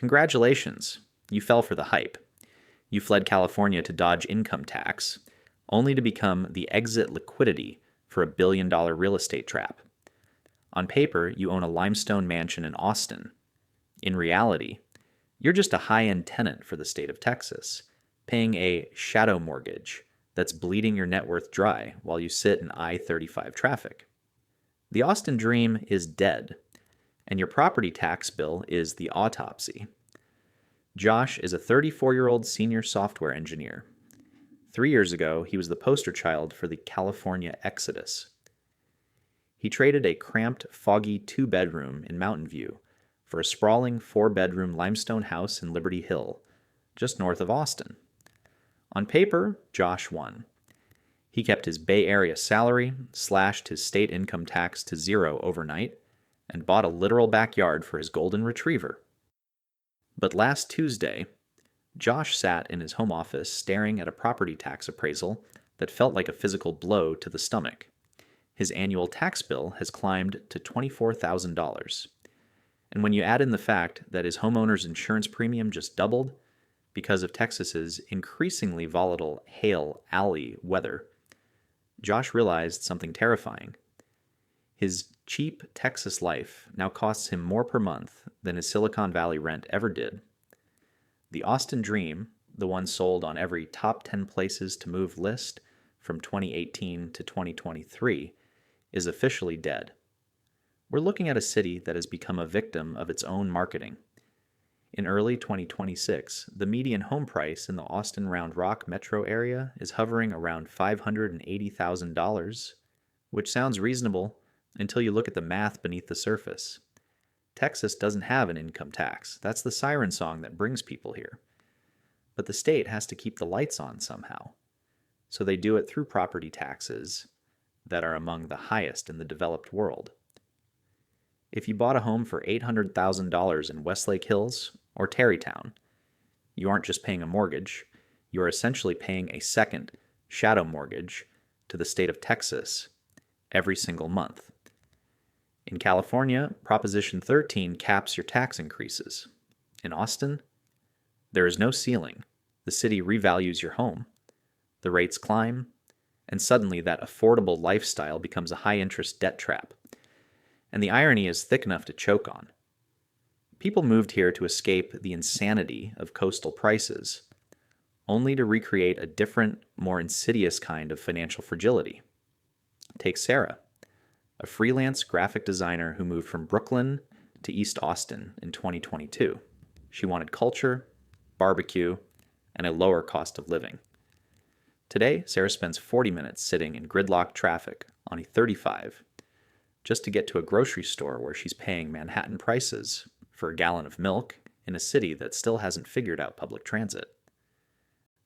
Congratulations, you fell for the hype. You fled California to dodge income tax, only to become the exit liquidity for a billion-dollar real estate trap. On paper, you own a limestone mansion in Austin. In reality, you're just a high-end tenant for the state of Texas, paying a shadow mortgage that's bleeding your net worth dry while you sit in I-35 traffic. The Austin dream is dead, and your property tax bill is the autopsy. Josh is a 34-year-old senior software engineer. 3 years ago, he was the poster child for the California exodus. He traded a cramped, foggy 2-bedroom in Mountain View for a sprawling 4-bedroom limestone house in Liberty Hill, just north of Austin. On paper, Josh won. He kept his Bay Area salary, slashed his state income tax to zero overnight, and bought a literal backyard for his golden retriever. But last Tuesday, Josh sat in his home office staring at a property tax appraisal that felt like a physical blow to the stomach. His annual tax bill has climbed to $24,000. And when you add in the fact that his homeowner's insurance premium just doubled because of Texas's increasingly volatile hail alley weather, Josh realized something terrifying. His cheap Texas life now costs him more per month than his Silicon Valley rent ever did. The Austin dream, the one sold on every top 10 places to move list from 2018 to 2023, is officially dead. We're looking at a city that has become a victim of its own marketing. In early 2026, the median home price in the Austin Round Rock metro area is hovering around $580,000, which sounds reasonable until you look at the math beneath the surface. Texas doesn't have an income tax. That's the siren song that brings people here. But the state has to keep the lights on somehow. So they do it through property taxes that are among the highest in the developed world. If you bought a home for $800,000 in Westlake Hills or Tarrytown, you aren't just paying a mortgage, you are essentially paying a second shadow mortgage to the state of Texas every single month. In California, Proposition 13 caps your tax increases. In Austin, there is no ceiling. The city revalues your home. The rates climb, and suddenly that affordable lifestyle becomes a high-interest debt trap. And the irony is thick enough to choke on. People moved here to escape the insanity of coastal prices, only to recreate a different, more insidious kind of financial fragility. Take Sarah, a freelance graphic designer who moved from Brooklyn to East Austin in 2022. She wanted culture, barbecue, and a lower cost of living. Today, Sarah spends 40 minutes sitting in gridlock traffic on E35 just to get to a grocery store where she's paying Manhattan prices for a gallon of milk in a city that still hasn't figured out public transit.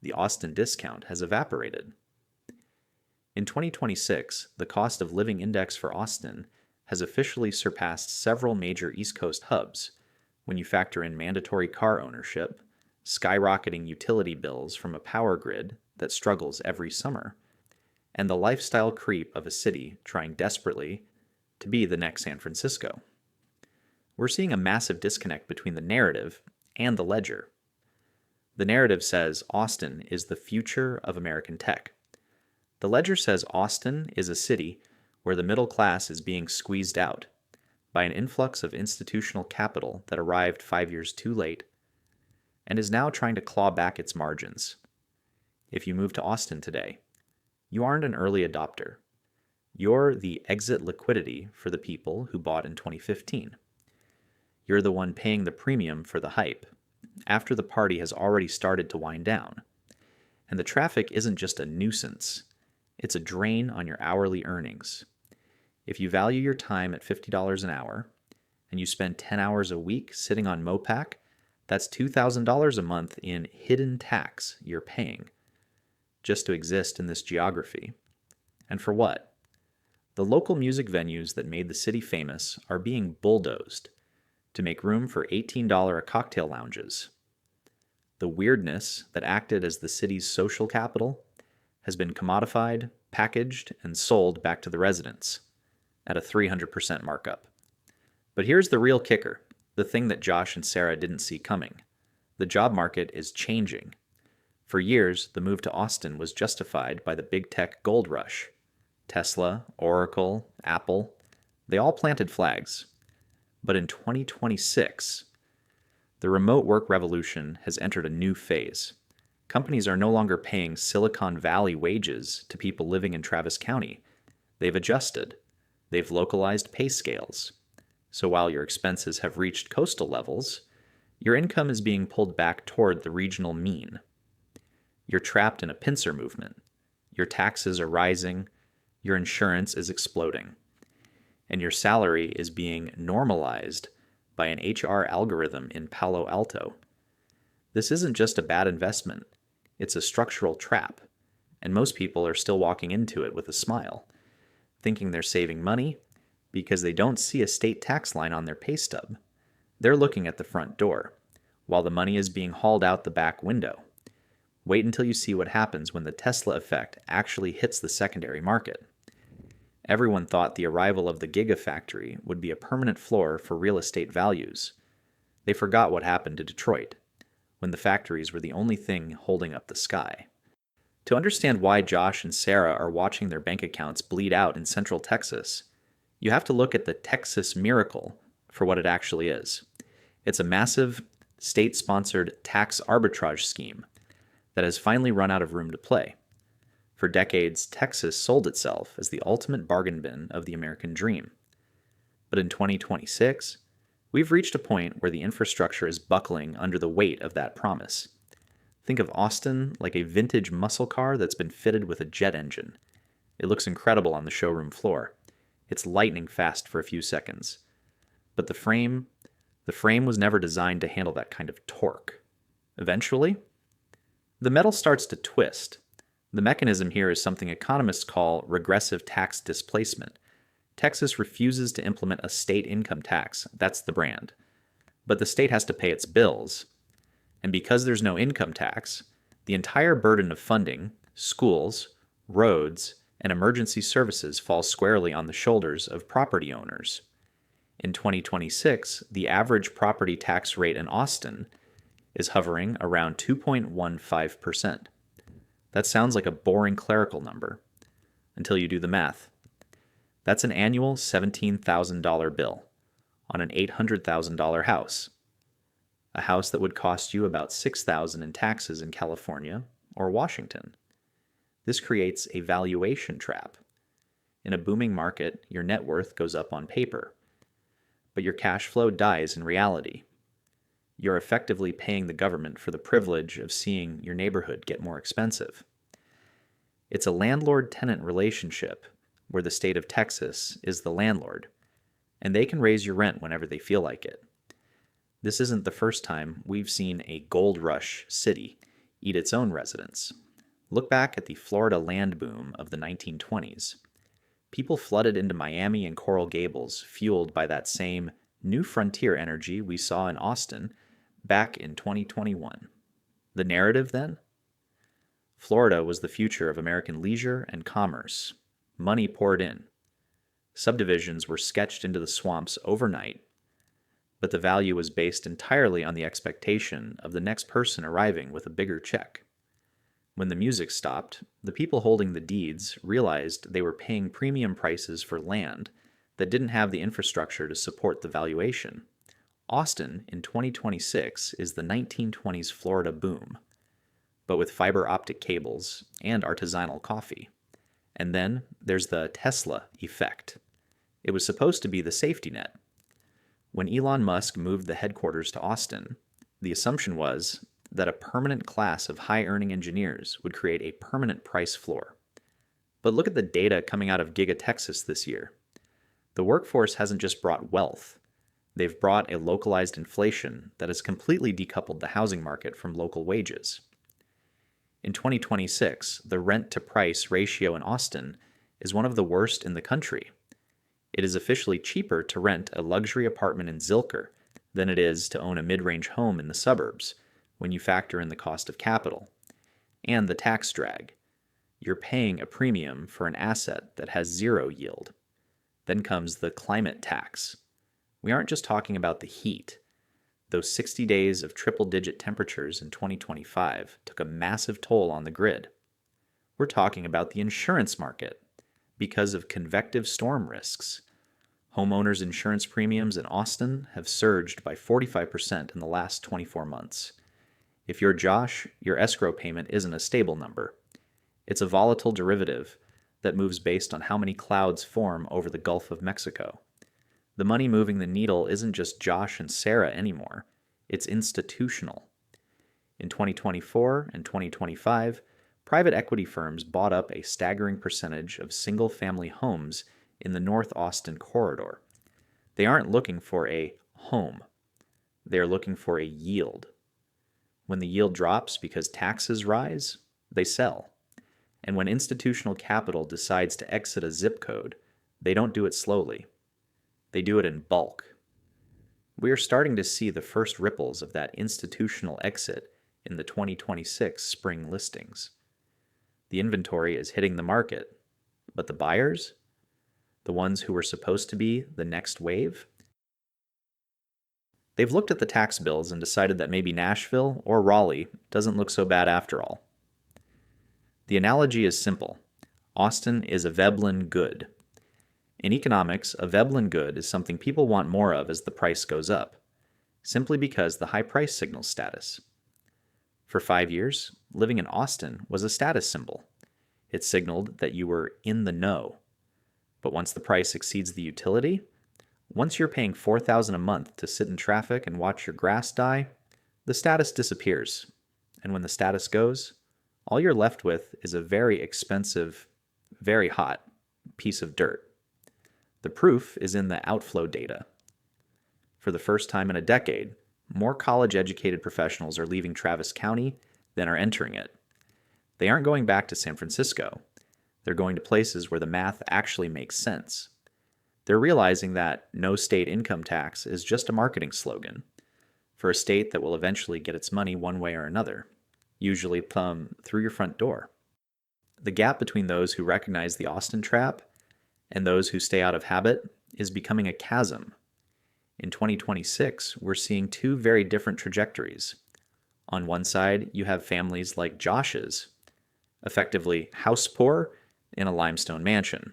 The Austin discount has evaporated. In 2026, the cost of living index for Austin has officially surpassed several major East Coast hubs when you factor in mandatory car ownership, skyrocketing utility bills from a power grid that struggles every summer, and the lifestyle creep of a city trying desperately to be the next San Francisco. We're seeing a massive disconnect between the narrative and the ledger. The narrative says Austin is the future of American tech. The ledger says Austin is a city where the middle class is being squeezed out by an influx of institutional capital that arrived 5 years too late and is now trying to claw back its margins. If you move to Austin today, you aren't an early adopter. You're the exit liquidity for the people who bought in 2015. You're the one paying the premium for the hype after the party has already started to wind down. And the traffic isn't just a nuisance. It's a drain on your hourly earnings. If you value your time at $50 an hour and you spend 10 hours a week sitting on Mopac, that's $2,000 a month in hidden tax you're paying just to exist in this geography. And for what? The local music venues that made the city famous are being bulldozed to make room for $18 cocktail lounges. The weirdness that acted as the city's social capital has been commodified, packaged, and sold back to the residents at a 300% markup. But here's the real kicker. the thing that Josh and Sarah didn't see coming. The job market is changing. For years, the move to Austin was justified by the big tech gold rush. Tesla, Oracle, Apple, they all planted flags. But in 2026, the remote work revolution has entered a new phase. Companies are no longer paying Silicon Valley wages to people living in Travis County. They've adjusted. They've localized pay scales. So while your expenses have reached coastal levels, your income is being pulled back toward the regional mean. You're trapped in a pincer movement. Your taxes are rising, your insurance is exploding, and your salary is being normalized by an HR algorithm in Palo Alto. This isn't just a bad investment, it's a structural trap, and most people are still walking into it with a smile, thinking they're saving money because they don't see a state tax line on their pay stub. They're looking at the front door, while the money is being hauled out the back window. Wait until you see what happens when the Tesla effect actually hits the secondary market. Everyone thought the arrival of the Gigafactory would be a permanent floor for real estate values. They forgot what happened to Detroit, when the factories were the only thing holding up the sky. To understand why Josh and Sarah are watching their bank accounts bleed out in Central Texas, you have to look at the Texas Miracle for what it actually is. It's a massive, state-sponsored tax arbitrage scheme that has finally run out of room to play. For decades, Texas sold itself as the ultimate bargain bin of the American dream. But in 2026, we've reached a point where the infrastructure is buckling under the weight of that promise. Think of Austin like a vintage muscle car that's been fitted with a jet engine. It looks incredible on the showroom floor. It's lightning fast for a few seconds. But the frame was never designed to handle that kind of torque. Eventually, the metal starts to twist. The mechanism here is something economists call regressive tax displacement. Texas refuses to implement a state income tax. That's the brand. But the state has to pay its bills. And because there's no income tax, the entire burden of funding, schools, roads, and emergency services falls squarely on the shoulders of property owners. In 2026, the average property tax rate in Austin is hovering around 2.15%. That sounds like a boring clerical number until you do the math. That's an annual $17,000 bill on an $800,000 house. A house that would cost you about $6,000 in taxes in California or Washington. This creates a valuation trap. In a booming market, your net worth goes up on paper, but your cash flow dies in reality. You're effectively paying the government for the privilege of seeing your neighborhood get more expensive. It's a landlord-tenant relationship where the state of Texas is the landlord, and they can raise your rent whenever they feel like it. This isn't the first time we've seen a gold rush city eat its own residents. Look back at the Florida land boom of the 1920s. People flooded into Miami and Coral Gables, fueled by that same new frontier energy we saw in Austin back in 2021. The narrative then? Florida was the future of American leisure and commerce. Money poured in. Subdivisions were sketched into the swamps overnight, but the value was based entirely on the expectation of the next person arriving with a bigger check. When the music stopped, the people holding the deeds realized they were paying premium prices for land that didn't have the infrastructure to support the valuation. Austin in 2026 is the 1920s Florida boom, but with fiber optic cables and artisanal coffee. And then there's the Tesla effect. It was supposed to be the safety net. When Elon Musk moved the headquarters to Austin, the assumption was that a permanent class of high-earning engineers would create a permanent price floor. But look at the data coming out of Giga Texas this year. The workforce hasn't just brought wealth. They've brought a localized inflation that has completely decoupled the housing market from local wages. In 2026, the rent-to-price ratio in Austin is one of the worst in the country. It is officially cheaper to rent a luxury apartment in Zilker than it is to own a mid-range home in the suburbs when you factor in the cost of capital. And the tax drag. You're paying a premium for an asset that has zero yield. Then comes the climate tax. We aren't just talking about the heat. Those 60 days of triple-digit temperatures in 2025 took a massive toll on the grid. We're talking about the insurance market. Because of convective storm risks, homeowners' insurance premiums in Austin have surged by 45% in the last 24 months. If you're Josh, your escrow payment isn't a stable number. It's a volatile derivative that moves based on how many clouds form over the Gulf of Mexico. The money moving the needle isn't just Josh and Sarah anymore. It's institutional. In 2024 and 2025, private equity firms bought up a staggering percentage of single-family homes in the North Austin corridor. They aren't looking for a home. They are looking for a yield. When the yield drops because taxes rise, they sell. And when institutional capital decides to exit a zip code, they don't do it slowly. They do it in bulk. We are starting to see the first ripples of that institutional exit in the 2026 spring listings. The inventory is hitting the market, but the buyers, the ones who were supposed to be the next wave, they've looked at the tax bills and decided that maybe Nashville or Raleigh doesn't look so bad after all. The analogy is simple. Austin is a Veblen good. In economics, a Veblen good is something people want more of as the price goes up, simply because the high price signals status. For 5 years, living in Austin was a status symbol. It signaled that you were in the know. But once the price exceeds the utility, once you're paying $4,000 a month to sit in traffic and watch your grass die, the status disappears. And when the status goes, all you're left with is a very expensive, very hot piece of dirt. The proof is in the outflow data. For the first time in a decade, more college-educated professionals are leaving Travis County than are entering it. They aren't going back to San Francisco. They're going to places where the math actually makes sense. They're realizing that no state income tax is just a marketing slogan for a state that will eventually get its money one way or another, usually through your front door. The gap between those who recognize the Austin trap and those who stay out of habit is becoming a chasm. In 2026, we're seeing two very different trajectories. On one side, you have families like Josh's, effectively house poor in a limestone mansion.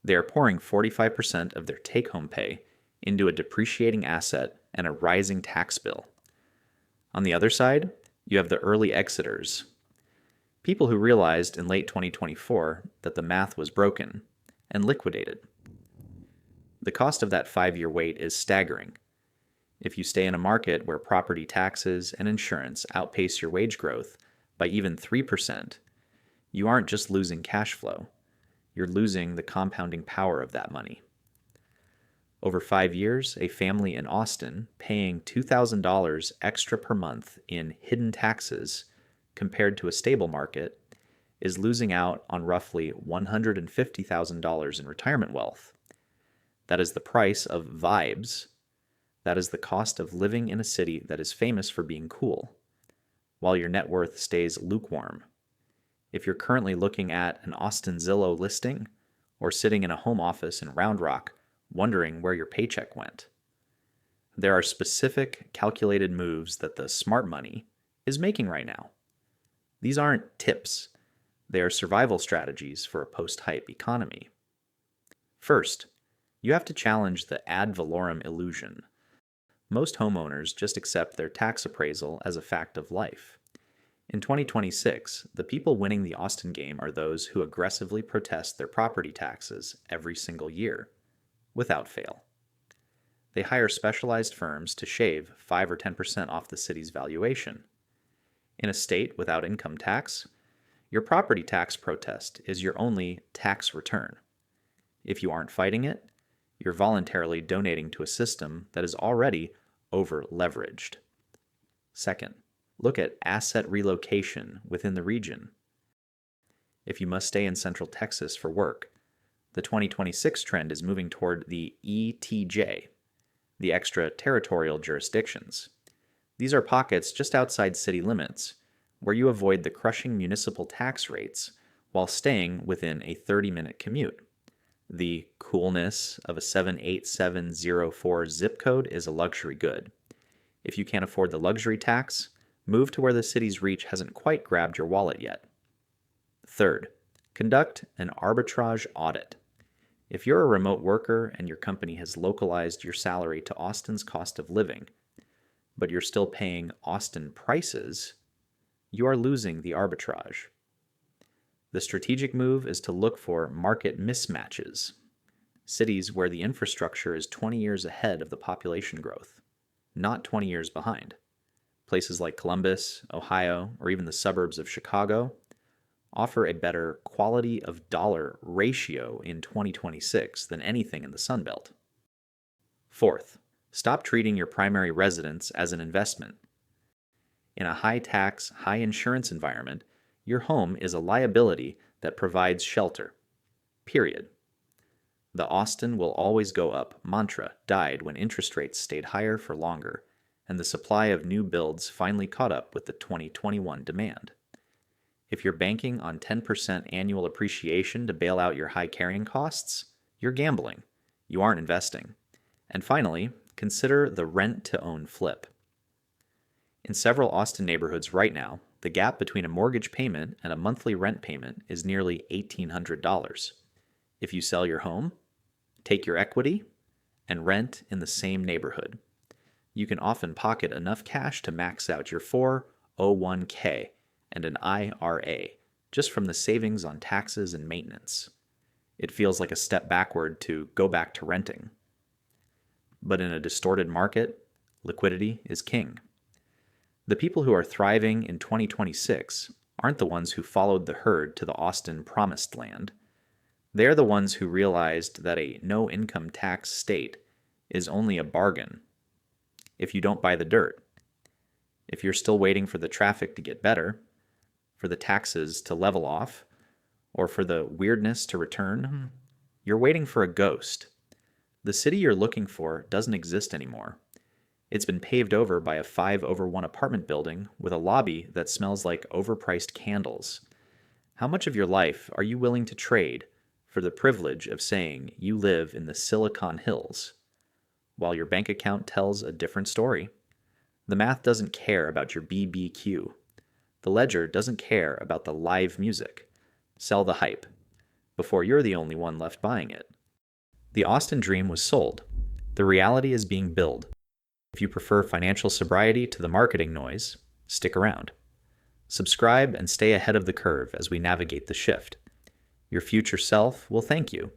They are pouring 45% of their take-home pay into a depreciating asset and a rising tax bill. On the other side, you have the early exiters, people who realized in late 2024 that the math was broken and liquidated. The cost of that 5-year wait is staggering. If you stay in a market where property taxes and insurance outpace your wage growth by even 3%, you aren't just losing cash flow. You're losing the compounding power of that money. Over 5 years, a family in Austin paying $2,000 extra per month in hidden taxes compared to a stable market is losing out on roughly $150,000 in retirement wealth. That is the price of vibes. That is the cost of living in a city that is famous for being cool, while your net worth stays lukewarm. If you're currently looking at an Austin Zillow listing or sitting in a home office in Round Rock wondering where your paycheck went, there are specific calculated moves that the smart money is making right now. These aren't tips. They are survival strategies for a post-hype economy. First, you have to challenge the ad valorem illusion. Most homeowners just accept their tax appraisal as a fact of life. In 2026, the people winning the Austin game are those who aggressively protest their property taxes every single year, without fail. They hire specialized firms to shave 5 or 10% off the city's valuation. In a state without income tax, your property tax protest is your only tax return. If you aren't fighting it, you're voluntarily donating to a system that is already over-leveraged. Second, look at asset relocation within the region. If you must stay in Central Texas for work, the 2026 trend is moving toward the ETJ, the extraterritorial jurisdictions. These are pockets just outside city limits where you avoid the crushing municipal tax rates while staying within a 30-minute commute. The coolness of a 78704 zip code is a luxury good. If you can't afford the luxury tax, move to where the city's reach hasn't quite grabbed your wallet yet. Third, conduct an arbitrage audit. If you're a remote worker and your company has localized your salary to Austin's cost of living, but you're still paying Austin prices, you are losing the arbitrage. The strategic move is to look for market mismatches, cities where the infrastructure is 20 years ahead of the population growth, not 20 years behind. Places like Columbus, Ohio, or even the suburbs of Chicago offer a better quality of dollar ratio in 2026 than anything in the Sun Belt. Fourth, stop treating your primary residence as an investment. In a high-tax, high-insurance environment, your home is a liability that provides shelter. Period. The Austin will always go up mantra died when interest rates stayed higher for longer, and the supply of new builds finally caught up with the 2021 demand. If you're banking on 10% annual appreciation to bail out your high carrying costs, you're gambling. You aren't investing. And finally, consider the rent-to-own flip. In several Austin neighborhoods right now, the gap between a mortgage payment and a monthly rent payment is nearly $1,800. If you sell your home, take your equity, and rent in the same neighborhood, you can often pocket enough cash to max out your 401k and an IRA just from the savings on taxes and maintenance. It feels like a step backward to go back to renting. But in a distorted market, liquidity is king. The people who are thriving in 2026 aren't the ones who followed the herd to the Austin promised land. They're the ones who realized that a no-income tax state is only a bargain if you don't buy the dirt. If you're still waiting for the traffic to get better, for the taxes to level off, or for the weirdness to return, you're waiting for a ghost. The city you're looking for doesn't exist anymore. It's been paved over by a 5-over-1 apartment building with a lobby that smells like overpriced candles. How much of your life are you willing to trade for the privilege of saying you live in the Silicon Hills, while your bank account tells a different story? The math doesn't care about your BBQ. The ledger doesn't care about the live music. Sell the hype before you're the only one left buying it. The Austin dream was sold. The reality is being built. If you prefer financial sobriety to the marketing noise, stick around. Subscribe and stay ahead of the curve as we navigate the shift. Your future self will thank you.